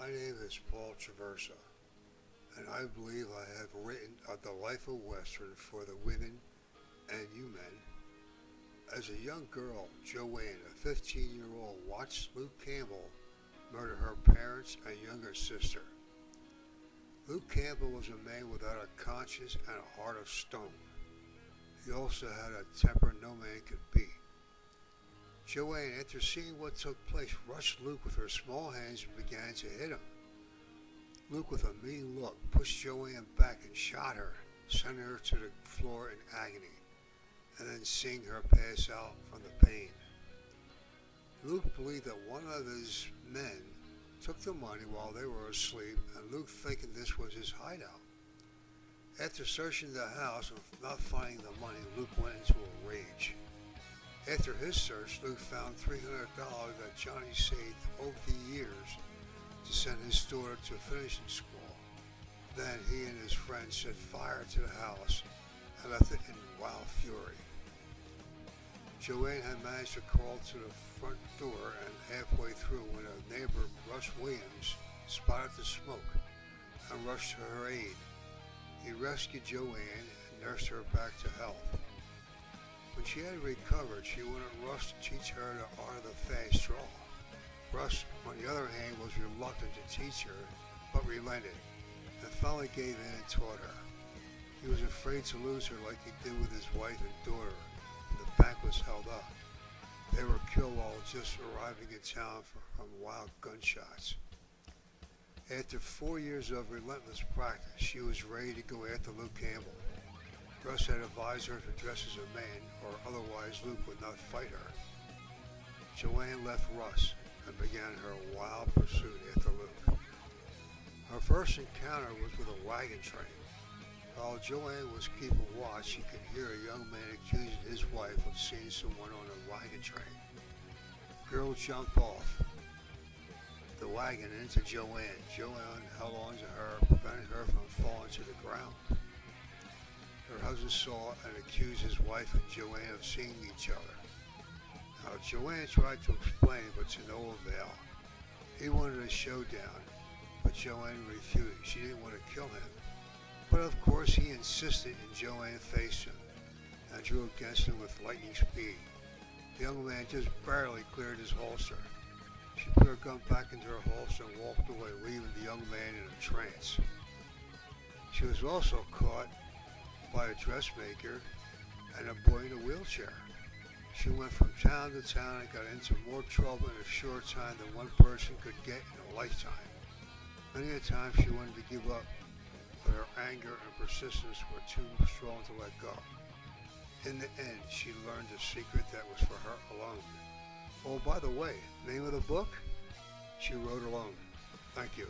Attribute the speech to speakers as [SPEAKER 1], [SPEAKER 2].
[SPEAKER 1] My name is Paul Traversa, and I believe I have written a delightful Western for the women and you men. As a young girl, Joann, a 15-year-old, watched Luke Campbell murder her parents and younger sister. Luke Campbell was a man without a conscience and a heart of stone. He also had a temper no man could beat. Joann, after seeing what took place, rushed Luke with her small hands and began to hit him. Luke, with a mean look, pushed Joann back and shot her, sending her to the floor in agony, and then seeing her pass out from the pain. Luke believed that one of his men took the money while they were asleep, and Luke, thinking this was his hideout. After searching the house and not finding the money, Luke went into a rage. After his search, Luke found $300 that Johnny saved over the years to send his daughter to finishing school. Then he and his friends set fire to the house and left it in wild fury. Joann had managed to crawl to the front door, and halfway through when a neighbor, Russ Williams, spotted the smoke and rushed to her aid. He rescued Joann and nursed her back to health. When she had recovered, she wanted Russ to teach her the art of the fast draw. Russ, on the other hand, was reluctant to teach her, but relented, and finally gave in and taught her. He was afraid to lose her like he did with his wife and daughter, and the bank was held up. They were killed while just arriving in town from wild gunshots. After 4 years of relentless practice, she was ready to go after Luke Campbell. Russ had advised her to dress as a man, or otherwise Luke would not fight her. Joann left Russ and began her wild pursuit after Luke. Her first encounter was with a wagon train. While Joann was keeping watch, she could hear a young man accusing his wife of seeing someone on a wagon train. The girl jumped off the wagon into Joann. Joann held on to her, preventing her from falling to the ground. Her husband saw and accused his wife and Joann of seeing each other. Now, Joann tried to explain, but to no avail. He wanted a showdown, but Joann refused. She didn't want to kill him. But of course, he insisted, and Joann faced him and drew against him with lightning speed. The young man just barely cleared his holster. She put her gun back into her holster and walked away, leaving the young man in a trance. She was also caught by a dressmaker and a boy in a wheelchair. She went from town to town and got into more trouble in a short time than one person could get in a lifetime. Many a time she wanted to give up, but her anger and persistence were too strong to let go. In the end, she learned a secret that was for her alone. Oh, by the way, name of the book? She wrote alone. Thank you.